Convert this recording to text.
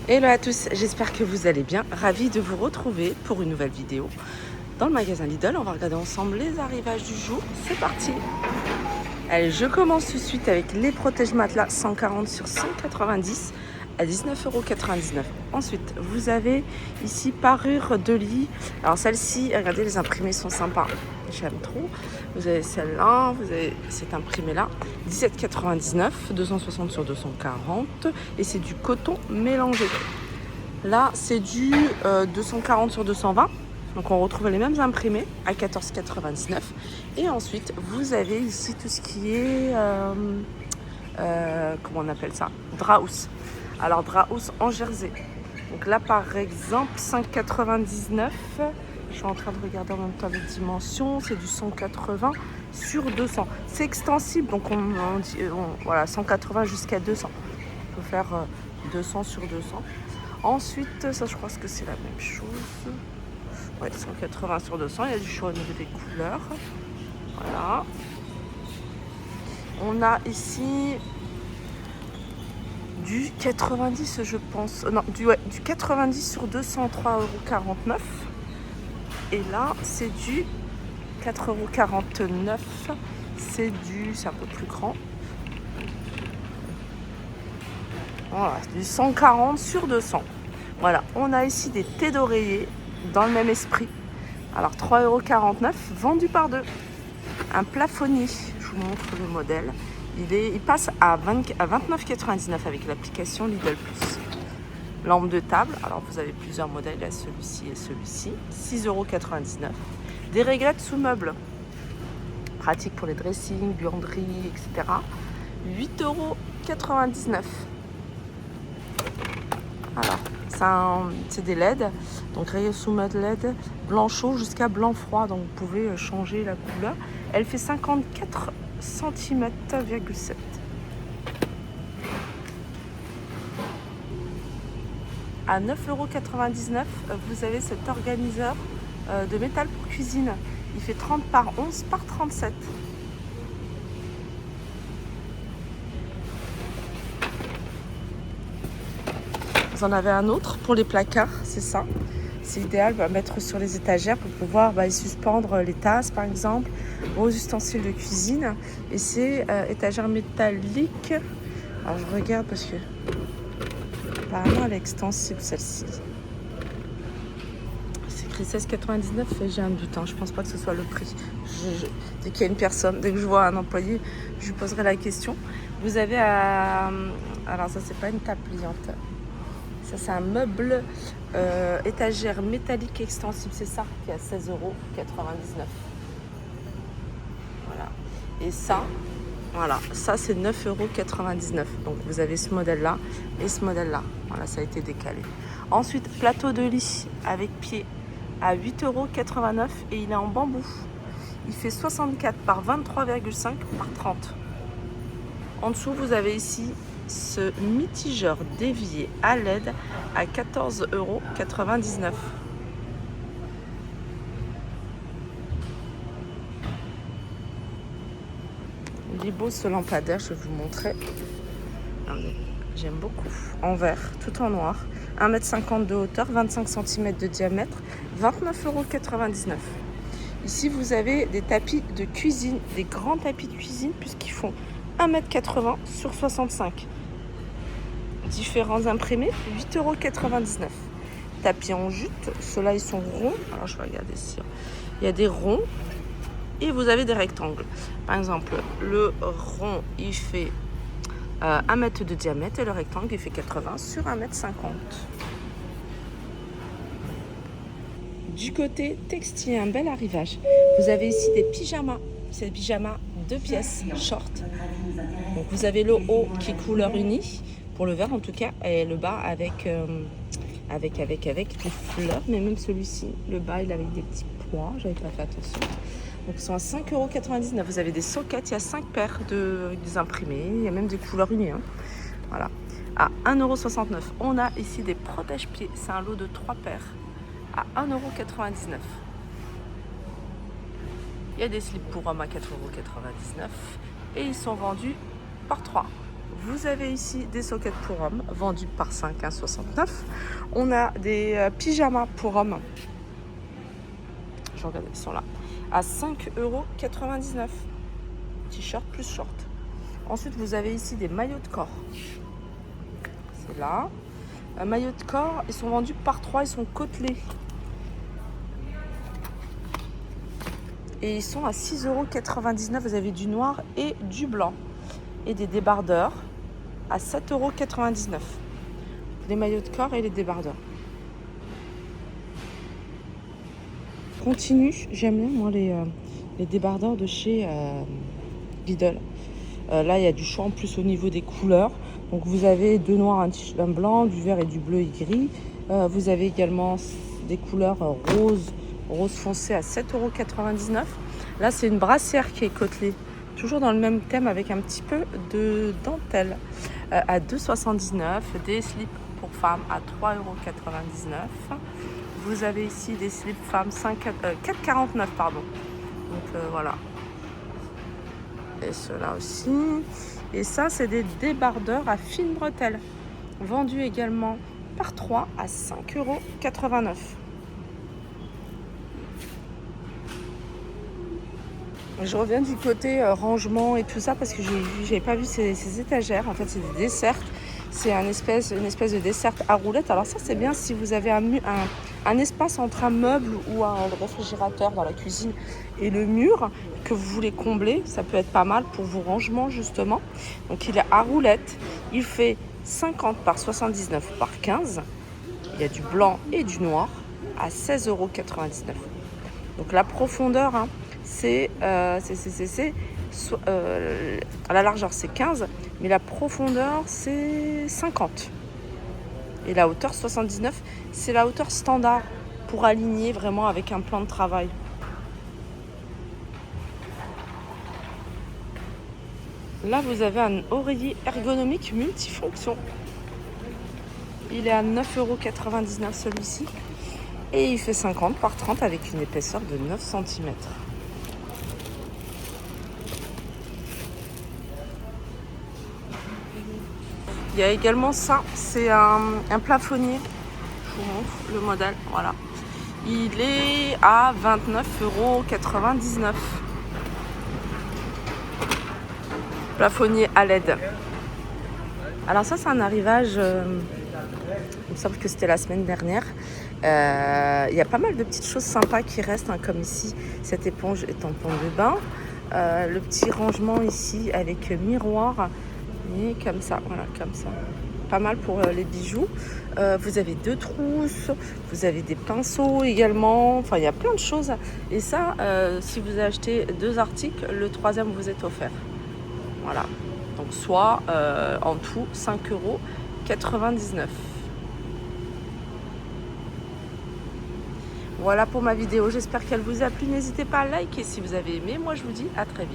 Hello à tous, j'espère que vous allez bien. Ravie de vous retrouver pour une nouvelle vidéo dans le magasin Lidl. On va regarder ensemble les arrivages du jour. C'est parti. Allez, je commence tout de suite avec les protège-matelas 140 sur 190 à 19,99 €. Ensuite, vous avez ici parure de lit. Alors celle-ci, regardez, les imprimés sont sympas. J'aime trop. Vous avez celle-là, vous avez cette imprimée-là, 17,99 €, 260 sur 240. Et c'est du coton mélangé. Là, c'est du 240 sur 220. Donc on retrouve les mêmes imprimés à 14,99 €. Et ensuite, vous avez ici tout ce qui est, comment on appelle ça, Draus. Alors Draus en jersey. Donc là, par exemple, 5,99 €. Je suis en train de regarder en même temps les dimensions. C'est du 180 sur 200. C'est extensible, donc voilà, 180 jusqu'à 200. On peut faire 200 sur 200. Ensuite, ça je crois que c'est la même chose. Ouais, 180 sur 200. Il y a du choix au niveau des couleurs. Voilà. On a ici du 90, je pense. Non, du 90 sur 200, 3,49 €. Et là, c'est du 4,49 €. C'est un peu plus grand. Voilà, du 140 sur 200. Voilà, on a ici des thés d'oreiller dans le même esprit. Alors 3,49 €, vendu par deux. Un plafonnier, je vous montre le modèle. Il passe à 29,99 € avec l'application Lidl Plus. Lampe de table, alors vous avez plusieurs modèles, là, celui-ci et celui-ci, 6,99 €. Des réglettes sous meubles, pratique pour les dressings, buanderies, etc. 8,99 €. Alors, c'est des LED, donc rayures sous mode LED, blanc chaud jusqu'à blanc froid, donc vous pouvez changer la couleur. Elle fait 54 cm,7 cm. À 9,99 €, vous avez cet organiseur de métal pour cuisine. Il fait 30 par 11 par 37. Vous en avez un autre pour les placards, c'est ça. C'est idéal à mettre sur les étagères pour pouvoir y suspendre les tasses, par exemple, vos ustensiles de cuisine. Et c'est étagère métallique. Alors je regarde parce que apparemment elle est extensible, celle-ci. C'est écrit 16,99 €, et j'ai un doute, je pense pas que ce soit le prix. Dès qu'il y a une personne, dès que je vois un employé, je lui poserai la question. Vous avez alors ça, c'est pas une table pliante. Ça, c'est un meuble étagère métallique extensible. C'est ça qui est à 16,99 €. Voilà. Et ça, voilà, ça c'est 9,99 €. Donc vous avez ce modèle-là et ce modèle-là. Voilà, ça a été décalé. Ensuite, plateau de lit avec pied à 8,89 € et il est en bambou. Il fait 64 par 23,5 par 30. En dessous, vous avez ici ce mitigeur d'évier à LED à 14,99 €. Il est beau ce lampadaire, je vais vous montrer. J'aime beaucoup. En verre, tout en noir. 1,50 m de hauteur, 25 cm de diamètre, 29,99 €. Ici, vous avez des tapis de cuisine, des grands tapis de cuisine, puisqu'ils font 1,80 m sur 65. Différents imprimés, 8,99 €. Tapis en jute, ceux-là ils sont ronds. Alors je vais regarder ici. Il y a des ronds et vous avez des rectangles. Par exemple, le rond il fait 1 m de diamètre et le rectangle il fait 80 sur 1,50 m. Du côté textile, un bel arrivage. Vous avez ici des pyjamas. C'est des pyjamas 2 pièces, short. Donc vous avez le haut qui est couleur unie, pour le vert en tout cas, et le bas avec des fleurs. Mais même celui-ci, le bas il est avec des petits pois, j'avais pas fait attention. Donc ils sont à 5,99 €. Vous avez des sockets, il y a 5 paires des imprimés, il y a même des couleurs unies. Voilà. À 1,69 €. On a ici des protège-pieds, c'est un lot de 3 paires à 1,99 €. Il y a des slips pour hommes à 4,99 € et ils sont vendus par 3. Vous avez ici des sockets pour hommes vendus par 5,69 €. On a des pyjamas pour hommes. Je regarde, ils sont là. À 5,99 €. T-shirt plus short. Ensuite, vous avez ici des maillots de corps. C'est là. Maillots de corps, ils sont vendus par 3, ils sont côtelés. Et ils sont à 6,99 €. Vous avez du noir et du blanc. Et des débardeurs à 7,99 €. Les maillots de corps et les débardeurs. Continue, j'aime bien moi les débardeurs de chez Lidl. Là, il y a du choix en plus au niveau des couleurs. Donc, vous avez deux noirs, un blanc, du vert et du bleu et gris. Vous avez également des couleurs rose foncé à 7,99 €. Là, c'est une brassière qui est côtelée. Toujours dans le même thème avec un petit peu de dentelle. À 2,79 €. Des slips pour femmes à 3,99 €. Vous avez ici des slips femmes 4,49 €, pardon. Donc, voilà. Et ceux-là aussi. Et ça, c'est des débardeurs à fines bretelles. Vendus également par 3 à 5,89 €. Je reviens du côté rangement et tout ça parce que j'avais pas vu ces étagères. En fait, c'est des desserts. C'est une espèce de dessert à roulettes. Alors ça, c'est bien si vous avez un espace entre un meuble ou un réfrigérateur dans la cuisine et le mur que vous voulez combler. Ça peut être pas mal pour vos rangements, justement. Donc, il est à roulettes. Il fait 50 par 79 par 15. Il y a du blanc et du noir à 16,99 €. Donc, la profondeur, hein, la largeur c'est 15, mais la profondeur c'est 50. Et la hauteur 79, c'est la hauteur standard pour aligner vraiment avec un plan de travail. Là, vous avez un oreiller ergonomique multifonction. Il est à 9,99 € celui-ci. Et il fait 50 par 30 avec une épaisseur de 9 cm. Il y a également ça, c'est un plafonnier. Je vous montre le modèle, voilà. Il est à 29,99 €. Plafonnier à LED. Alors ça, c'est un arrivage, il me semble que c'était la semaine dernière. Il y a pas mal de petites choses sympas qui restent, hein, comme ici, cette éponge et tampon de bain. Le petit rangement ici avec miroir. Et comme ça, voilà, comme ça. Pas mal pour les bijoux. Vous avez deux trousses, vous avez des pinceaux également. Enfin, il y a plein de choses. Et ça, si vous achetez 2 articles, le 3e vous est offert. Voilà. Donc, soit en tout 5,99 €. Voilà pour ma vidéo. J'espère qu'elle vous a plu. N'hésitez pas à liker si vous avez aimé. Moi, je vous dis à très vite.